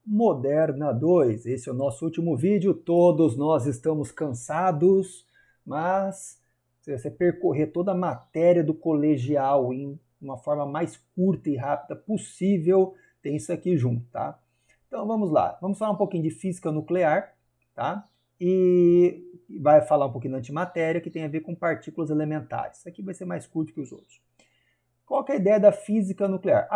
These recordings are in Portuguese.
Moderna 2, esse é o nosso último vídeo. Todos nós estamos cansados, mas se você percorrer toda a matéria do colegial em uma forma mais curta e rápida possível, tem isso aqui junto, tá? Então vamos lá, vamos falar um pouquinho de física nuclear, tá? E vai falar um pouquinho da antimatéria, que tem a ver com partículas elementares. Isso aqui vai ser mais curto que os outros. Qual que é a ideia da física nuclear?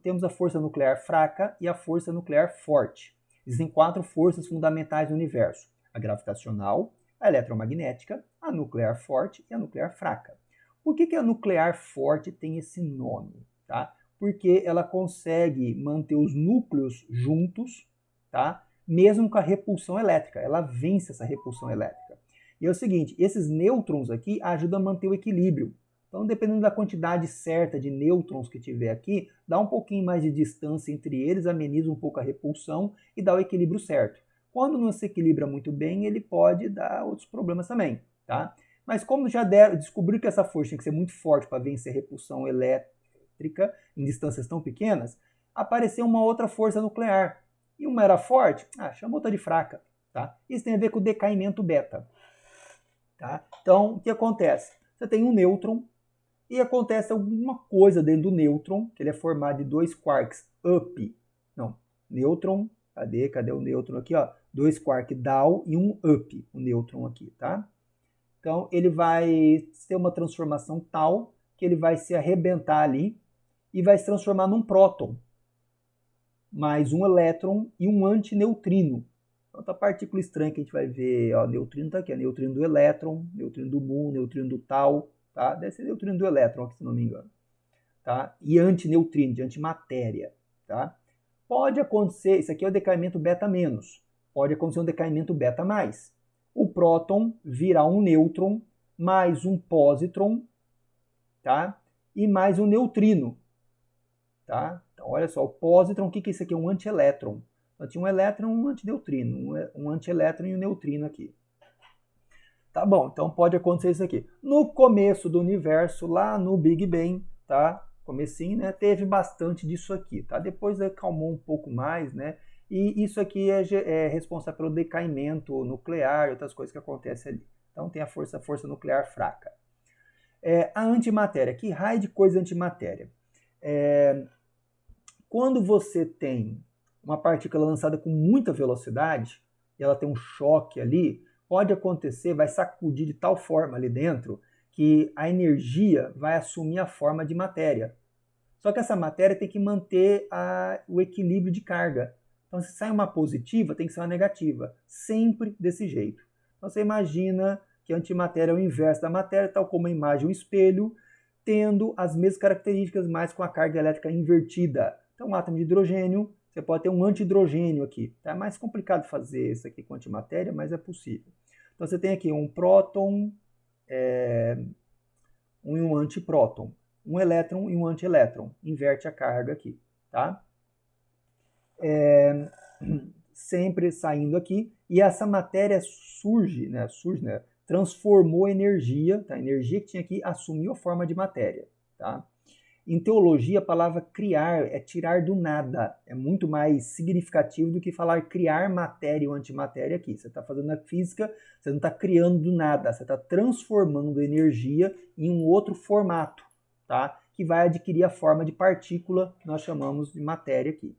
Temos a força nuclear fraca e a força nuclear forte. Existem 4 forças fundamentais no universo: a gravitacional, a eletromagnética, a nuclear forte e a nuclear fraca. Por que a nuclear forte tem esse nome? Tá? Porque ela consegue manter os núcleos juntos, tá? Mesmo com a repulsão elétrica. Ela vence essa repulsão elétrica. E é o seguinte, esses nêutrons aqui ajudam a manter o equilíbrio. Então, dependendo da quantidade certa de nêutrons que tiver aqui, dá um pouquinho mais de distância entre eles, ameniza um pouco a repulsão e dá o equilíbrio certo. Quando não se equilibra muito bem, ele pode dar outros problemas também, tá? Mas como já descobriu que essa força tem que ser muito forte para vencer a repulsão elétrica em distâncias tão pequenas, apareceu uma outra força nuclear. E uma era forte, chama outra de fraca, tá? Isso tem a ver com o decaimento beta, tá? Então, o que acontece? Você tem um nêutron, e acontece alguma coisa dentro do nêutron, que ele é formado de 2 quarks up. Não, nêutron, cadê o nêutron aqui, ó? 2 quarks down e um up, o nêutron aqui, tá? Então, ele vai ter uma transformação tal que ele vai se arrebentar ali e vai se transformar num próton, mais um elétron e um antineutrino. Outra partícula estranha que a gente vai ver, ó, neutrino tá aqui, ó, neutrino do elétron, neutrino do mu, neutrino do tau, tá? Deve ser neutrino do elétron aqui, se não me engano, tá? E antineutrino, de antimatéria, tá? Pode acontecer, isso aqui é o decaimento beta menos, pode acontecer um decaimento beta mais. O próton virar um nêutron mais um pósitron, tá? E mais um neutrino, tá? Então, olha só, o pósitron, o que é isso aqui? Um antielétron. Então, tinha um elétron e um antineutrino, um antielétron e um neutrino aqui. Tá bom, então pode acontecer isso aqui. No começo do universo, lá no Big Bang, tá? Comecinho, né? Teve bastante disso aqui, tá? Depois acalmou um pouco mais, né? E isso aqui é responsável pelo decaimento nuclear e outras coisas que acontecem ali. Então tem a força nuclear fraca. A antimatéria. Que raio de coisa antimatéria? Quando você tem uma partícula lançada com muita velocidade, e ela tem um choque ali, pode acontecer, vai sacudir de tal forma ali dentro, que a energia vai assumir a forma de matéria. Só que essa matéria tem que manter o equilíbrio de carga. Então, se sai uma positiva, tem que ser uma negativa. Sempre desse jeito. Então, você imagina que a antimatéria é o inverso da matéria, tal como a imagem um espelho, tendo as mesmas características, mas com a carga elétrica invertida. Então, um átomo de hidrogênio, você pode ter um antihidrogênio aqui. É mais complicado fazer isso aqui com antimatéria, mas é possível. Então, você tem aqui um próton e um antipróton. Um elétron e um antielétron. Inverte a carga aqui, tá? Sempre saindo aqui. E essa matéria surge, né? Transformou energia, tá? A energia que tinha aqui assumiu a forma de matéria, tá? Em teologia, a palavra criar é tirar do nada. É muito mais significativo do que falar criar matéria ou antimatéria aqui. Você está fazendo a física, você não está criando do nada, você está transformando energia em um outro formato, tá? Que vai adquirir a forma de partícula, que nós chamamos de matéria aqui.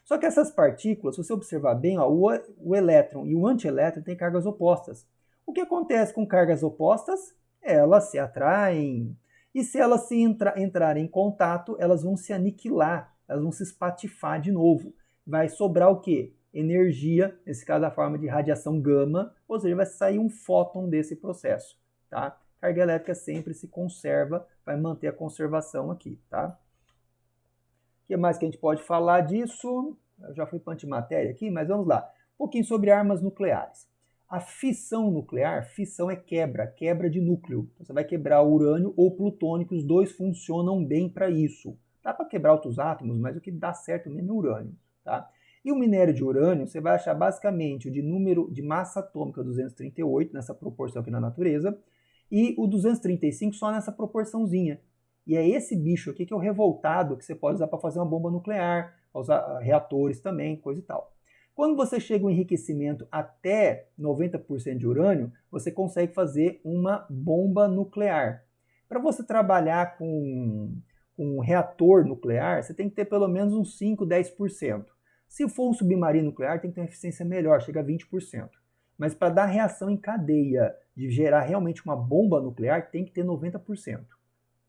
Só que essas partículas, se você observar bem, ó, o elétron e o antielétron têm cargas opostas. O que acontece com cargas opostas? Elas se atraem. E se elas se entrarem em contato, elas vão se aniquilar, elas vão se espatifar de novo. Vai sobrar o quê? Energia, nesse caso a forma de radiação gama, ou seja, vai sair um fóton desse processo, tá? Carga elétrica sempre se conserva, vai manter a conservação aqui, tá? O que mais que a gente pode falar disso? Eu já fui para antimatéria aqui, mas vamos lá. Um pouquinho sobre armas nucleares. A fissão nuclear, fissão é quebra de núcleo. Você vai quebrar urânio ou plutônio, que os dois funcionam bem para isso. Dá para quebrar outros átomos, mas o que dá certo mesmo é o urânio, tá? E o minério de urânio, você vai achar basicamente o de número de massa atômica 238, nessa proporção aqui na natureza, e o 235 só nessa proporçãozinha. E é esse bicho aqui que é o revoltado, que você pode usar para fazer uma bomba nuclear, aos reatores também, coisa e tal. Quando você chega ao enriquecimento até 90% de urânio, você consegue fazer uma bomba nuclear. Para você trabalhar com um reator nuclear, você tem que ter pelo menos uns 5, 10%. Se for um submarino nuclear, tem que ter uma eficiência melhor, chega a 20%. Mas para dar reação em cadeia, de gerar realmente uma bomba nuclear, tem que ter 90%.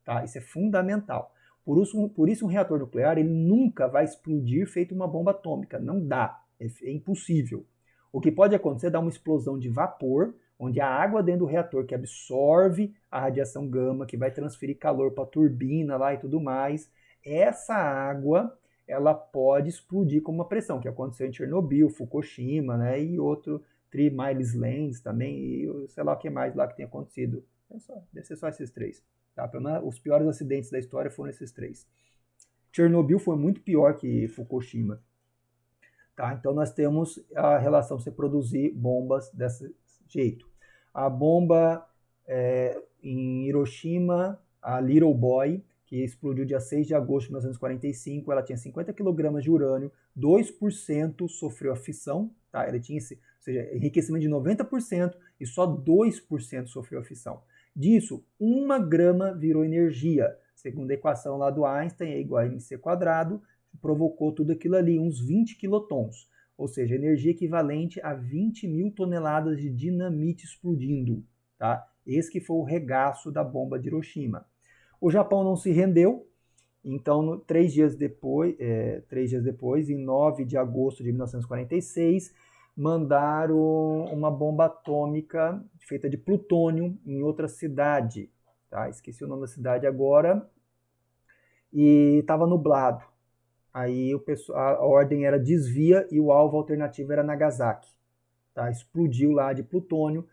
Tá? Isso é fundamental. Por isso um reator nuclear ele nunca vai explodir feito uma bomba atômica. Não dá. É impossível. O que pode acontecer é dar uma explosão de vapor, onde a água dentro do reator que absorve a radiação gama, que vai transferir calor para a turbina lá e tudo mais, essa água ela pode explodir com uma pressão, que aconteceu em Chernobyl, Fukushima, né, e outro, Three Mile Islands também, e sei lá o que mais lá que tem acontecido. Deve ser só esses três. Tá? Os piores acidentes da história foram esses três. Chernobyl foi muito pior que Fukushima. Tá? Então nós temos a relação de você produzir bombas desse jeito. A bomba em Hiroshima, a Little Boy, que explodiu dia 6 de agosto de 1945, ela tinha 50 kg de urânio, 2% sofreu a fissão, tá? Ela tinha esse, ou seja, enriquecimento de 90% e só 2% sofreu a fissão. Disso, 1 grama virou energia. Segundo a equação lá do Einstein, é igual a mc², provocou tudo aquilo ali, uns 20 quilotons, ou seja, energia equivalente a 20 mil toneladas de dinamite explodindo. Tá? Esse que foi o regaço da bomba de Hiroshima. O Japão não se rendeu, então 3 dias depois, em 9 de agosto de 1946, mandaram uma bomba atômica feita de plutônio em outra cidade. Tá? Esqueci o nome da cidade agora. E estava nublado. Aí a ordem era desvia e o alvo alternativo era Nagasaki. Tá? Explodiu lá de plutônio.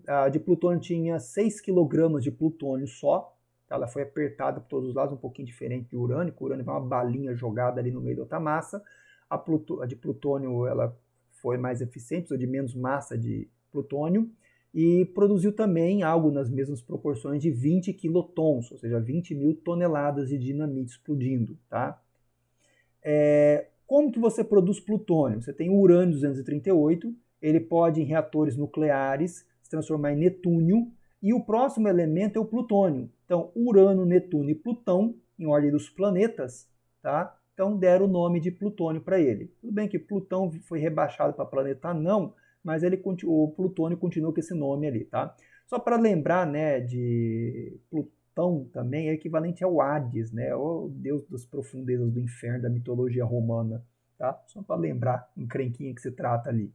A de plutônio tinha 6 kg de plutônio só. Tá? Ela foi apertada por todos os lados, um pouquinho diferente de urânio. O urânio vai uma balinha jogada ali no meio da outra massa. A de plutônio ela foi mais eficiente, precisou de menos massa de plutônio. E produziu também algo nas mesmas proporções de 20 quilotons, ou seja, 20 mil toneladas de dinamite explodindo. Tá? Como que você produz plutônio? Você tem o urânio 238, ele pode, em reatores nucleares, se transformar em netúnio, e o próximo elemento é o plutônio. Então, Urano, Netuno e Plutão, em ordem dos planetas, tá? Então deram o nome de plutônio para ele. Tudo bem que Plutão foi rebaixado para planeta anão, mas o plutônio continua com esse nome ali, tá? Só para lembrar, né, de Plutão também é equivalente ao Hades, né, o deus das profundezas do inferno da mitologia romana, tá? Só para lembrar, encrenquinha que se trata ali.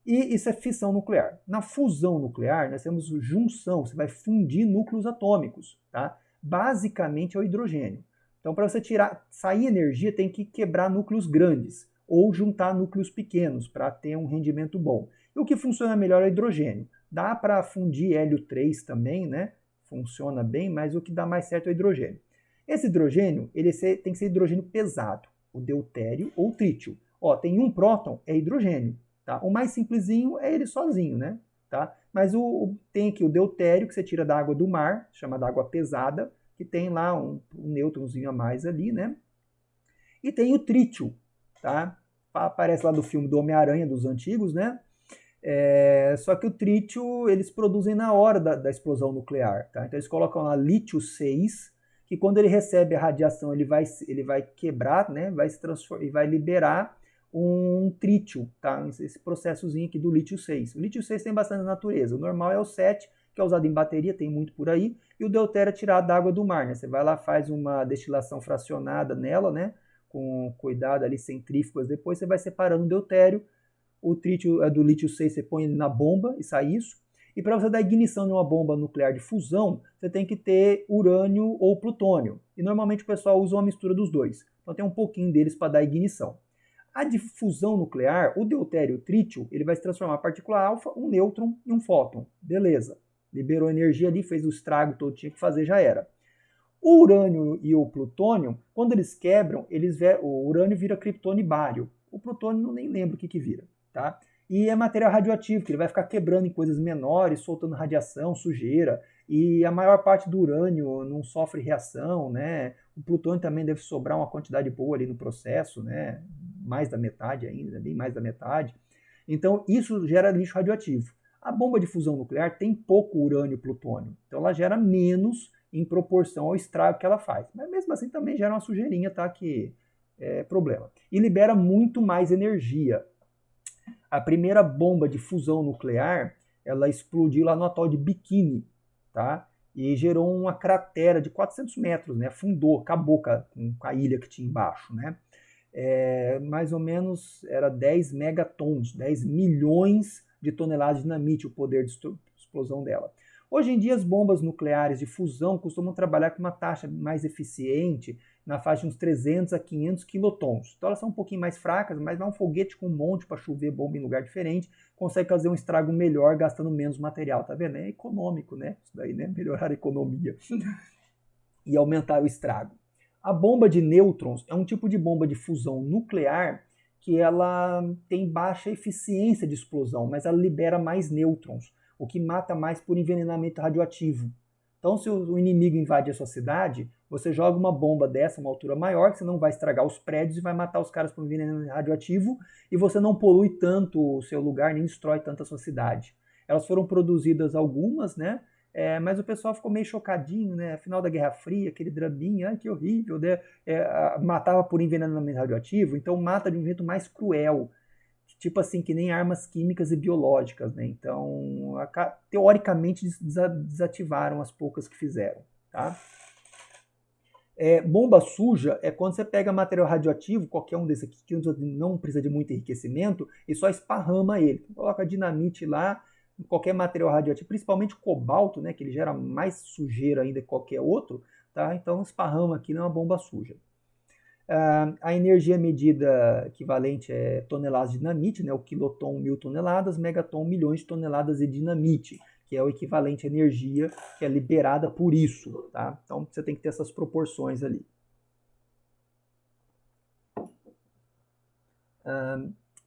E isso é fissão nuclear. Na fusão nuclear, nós temos junção, você vai fundir núcleos atômicos, tá? Basicamente é o hidrogênio. Então, para você sair energia, tem que quebrar núcleos grandes ou juntar núcleos pequenos para ter um rendimento bom. E o que funciona melhor é o hidrogênio. Dá para fundir hélio 3 também, né? Funciona bem, mas o que dá mais certo é o hidrogênio. Esse hidrogênio, tem que ser hidrogênio pesado, o deutério ou o trítio. Ó, tem um próton, é hidrogênio. Tá? O mais simplesinho é ele sozinho, né? Tá? Mas tem aqui o deutério, que você tira da água do mar, chama da água pesada, que tem lá um nêutronzinho a mais ali, né? E tem o trítio, tá? Aparece lá do filme do Homem-Aranha, dos antigos, né? Só que o trítio eles produzem na hora da explosão nuclear, tá? Então eles colocam lá lítio 6, que quando ele recebe a radiação ele vai quebrar, né? Vai se transformar e vai liberar um trítio, tá? Esse processozinho aqui do lítio 6. O lítio 6 tem bastante natureza. O normal é o 7, que é usado em bateria, tem muito por aí, e o deutério é tirado da água do mar, né? Você vai lá, faz uma destilação fracionada nela, né? Com cuidado ali, centrífugas, depois você vai separando o deutério. O trítio do lítio 6 você põe ele na bomba e sai isso. E para você dar ignição de uma bomba nuclear de fusão, você tem que ter urânio ou plutônio. E normalmente o pessoal usa uma mistura dos dois. Então tem um pouquinho deles para dar ignição. A de fusão nuclear, o deutério e o trítio, ele vai se transformar em partícula alfa, um nêutron e um fóton. Beleza. Liberou energia ali, fez o estrago todo que tinha que fazer, já era. O urânio e o plutônio, quando eles quebram, o urânio vira criptônio e bário. O plutônio não nem lembro o que vira, tá? E é material radioativo, que ele vai ficar quebrando em coisas menores, soltando radiação, sujeira. e a maior parte do urânio não sofre reação, né? O plutônio também deve sobrar uma quantidade boa ali no processo, né? Mais da metade ainda, bem mais da metade. Então, isso gera lixo radioativo. A bomba de fusão nuclear tem pouco urânio e plutônio, então ela gera menos em proporção ao estrago que ela faz. Mas mesmo assim também gera uma sujeirinha, tá? Que é problema. E libera muito mais energia. A primeira bomba de fusão nuclear, ela explodiu lá no atol de Bikini, tá? E gerou uma cratera de 400 metros, né? Afundou, acabou com a ilha que tinha embaixo, né? Mais ou menos era 10 megatons, 10 milhões de toneladas de dinamite, o poder de explosão dela. Hoje em dia, as bombas nucleares de fusão costumam trabalhar com uma taxa mais eficiente, na faixa de uns 300 a 500 quilotons. Então elas são um pouquinho mais fracas, mas vai um foguete com um monte para chover bomba em lugar diferente, consegue fazer um estrago melhor gastando menos material, tá vendo? É econômico, né? Isso daí, né? Melhorar a economia e aumentar o estrago. A bomba de nêutrons é um tipo de bomba de fusão nuclear que ela tem baixa eficiência de explosão, mas ela libera mais nêutrons, o que mata mais por envenenamento radioativo. Então, se o inimigo invade a sua cidade, você joga uma bomba dessa, uma altura maior, que você não vai estragar os prédios e vai matar os caras por envenenamento radioativo, e você não polui tanto o seu lugar, nem destrói tanto a sua cidade. Elas foram produzidas algumas, né? Mas o pessoal ficou meio chocadinho, né? Final da Guerra Fria, aquele draminha, ai que horrível, né? Matava por envenenamento radioativo, então mata de um jeito mais cruel, tipo assim, que nem armas químicas e biológicas, né? Então, teoricamente, desativaram as poucas que fizeram, tá? Bomba suja é quando você pega material radioativo, qualquer um desses aqui, que não precisa de muito enriquecimento, e só esparrama ele. Coloca dinamite lá, qualquer material radioativo, principalmente cobalto, né, que ele gera mais sujeira ainda que qualquer outro, tá? Então esparrama aqui não é uma bomba suja. A energia medida equivalente é toneladas de dinamite, né, o quiloton 1.000 toneladas, megaton milhões de toneladas de dinamite, que é o equivalente à energia que é liberada por isso, tá? Então você tem que ter essas proporções ali.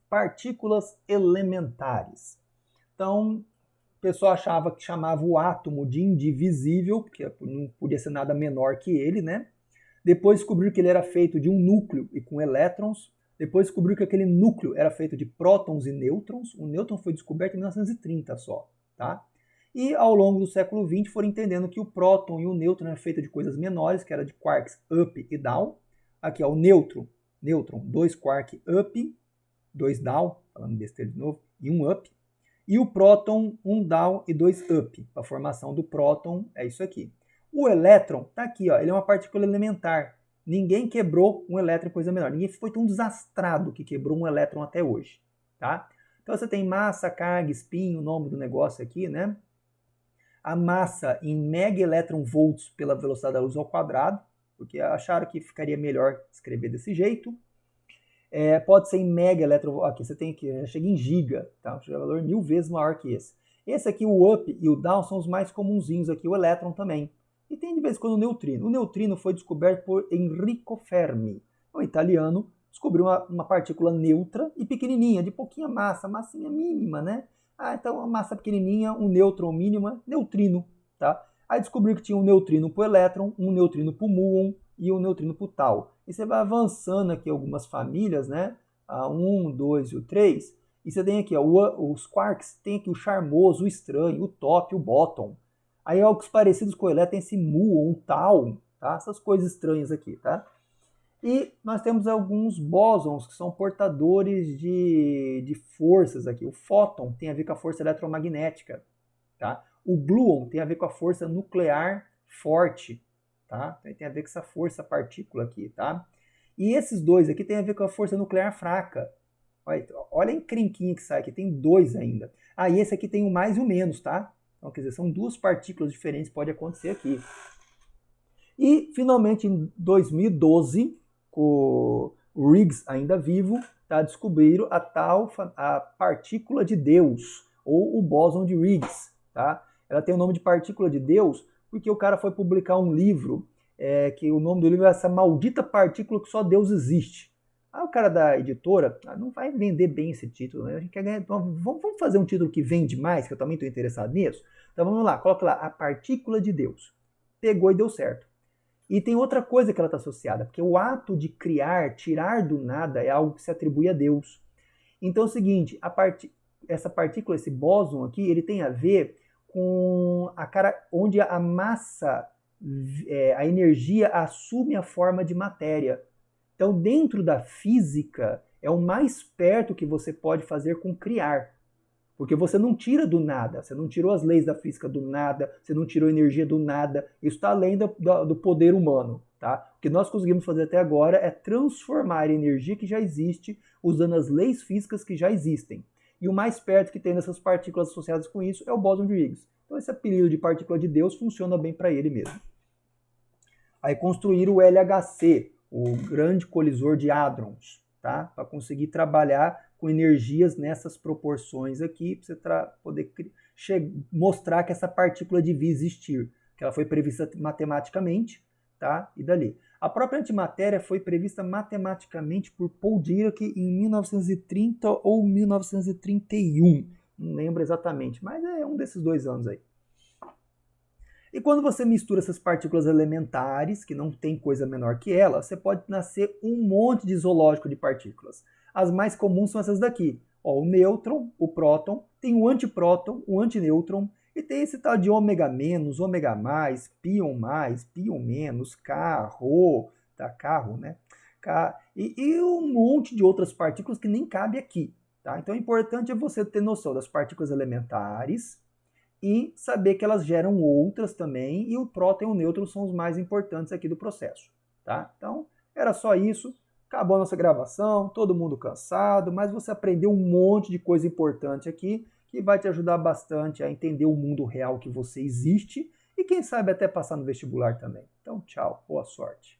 Partículas elementares. Então, o pessoal achava que chamava o átomo de indivisível, porque não podia ser nada menor que ele, né? Depois descobriu que ele era feito de um núcleo e com elétrons. Depois descobriu que aquele núcleo era feito de prótons e nêutrons. O nêutron foi descoberto em 1930 só, tá? E ao longo do século XX foram entendendo que o próton e o nêutron eram feitos de coisas menores, que era de quarks up e down. Aqui, ó, o nêutron, 2 quark up, 2 down, falando besteira de novo, e 1 up. E o próton, 1 down e 2 up. A formação do próton é isso aqui. O elétron está aqui, ó, ele é uma partícula elementar. Ninguém quebrou um elétron em coisa menor. Ninguém foi tão desastrado que quebrou um elétron até hoje, tá? Então você tem massa, carga, spin, o nome do negócio aqui, né? A massa em megaelectronvolts pela velocidade da luz ao quadrado, porque acharam que ficaria melhor escrever desse jeito. Pode ser em megaelectronvolts, aqui você tem que chega em giga, tá? Um valor 1000 vezes maior que esse. Esse aqui, o up e o down, são os mais comunzinhos aqui, o elétron também. E tem de vez em quando o neutrino. O neutrino foi descoberto por Enrico Fermi, um italiano, descobriu uma partícula neutra e pequenininha, de pouquinha massa, massinha mínima, né? Então a massa pequenininha, um nêutron mínima, neutrino, tá? Aí descobriu que tinha um neutrino para o elétron, um neutrino para o muon e um neutrino para o tau. E você vai avançando aqui algumas famílias, né? A 1, 2 e o 3. E você tem aqui, ó, os quarks, tem aqui o charmoso, o estranho, o top, o bottom. Aí, os parecidos com o elétron tem esse muon, o tau, tá? Essas coisas estranhas aqui, tá? E nós temos alguns bósons que são portadores de forças aqui. O fóton tem a ver com a força eletromagnética, tá? O gluon tem a ver com a força nuclear forte, tá? Então, tem a ver com essa força partícula aqui, tá? E esses dois aqui tem a ver com a força nuclear fraca. Olha a encrenquinha que sai aqui, tem 2 ainda. E esse aqui tem o mais e o menos, tá? Então, quer dizer, são 2 partículas diferentes que pode acontecer aqui. E, finalmente, em 2012, com o Riggs ainda vivo, descobriram a partícula de Deus, ou o bóson de Riggs, tá? Ela tem o nome de partícula de Deus porque o cara foi publicar um livro, que o nome do livro é Essa Maldita Partícula que Só Deus Existe. O cara da editora não vai vender bem esse título, né? A gente quer ganhar, então, vamos fazer um título que vende mais, que eu também estou interessado nisso? Então vamos lá, coloca lá, a partícula de Deus. Pegou e deu certo. E tem outra coisa que ela está associada, porque o ato de criar, tirar do nada, é algo que se atribui a Deus. Então é o seguinte, essa partícula, esse bóson aqui, ele tem a ver com onde a massa, a energia assume a forma de matéria. Então, dentro da física, é o mais perto que você pode fazer com criar. Porque você não tira do nada, você não tirou as leis da física do nada, você não tirou energia do nada. Isso está além do poder humano. Tá? O que nós conseguimos fazer até agora é transformar a energia que já existe usando as leis físicas que já existem. E o mais perto que tem dessas partículas associadas com isso é o bóson de Higgs. Então esse apelido de partícula de Deus funciona bem para ele mesmo. Aí construir o LHC, o grande colisor de hadrons, tá? Para conseguir trabalhar com energias nessas proporções aqui, para você poder mostrar que essa partícula devia existir, que ela foi prevista matematicamente, tá? E dali. A própria antimatéria foi prevista matematicamente por Paul Dirac em 1930 ou 1931, não lembro exatamente, mas é um desses 2 anos aí. E quando você mistura essas partículas elementares, que não tem coisa menor que ela, você pode nascer um monte de zoológico de partículas. As mais comuns são essas daqui. Ó, o nêutron, o próton, tem o antipróton, o antinêutron, e tem esse tal de ômega menos, ômega mais, pion, menos, carro, tá? Carro, né? E um monte de outras partículas que nem cabe aqui. Tá? Então, o importante é você ter noção das partículas elementares, e saber que elas geram outras também, e o próton e o nêutron são os mais importantes aqui do processo. Tá? Então, era só isso. Acabou a nossa gravação, todo mundo cansado, mas você aprendeu um monte de coisa importante aqui, que vai te ajudar bastante a entender o mundo real que você existe, e quem sabe até passar no vestibular também. Então, tchau, boa sorte.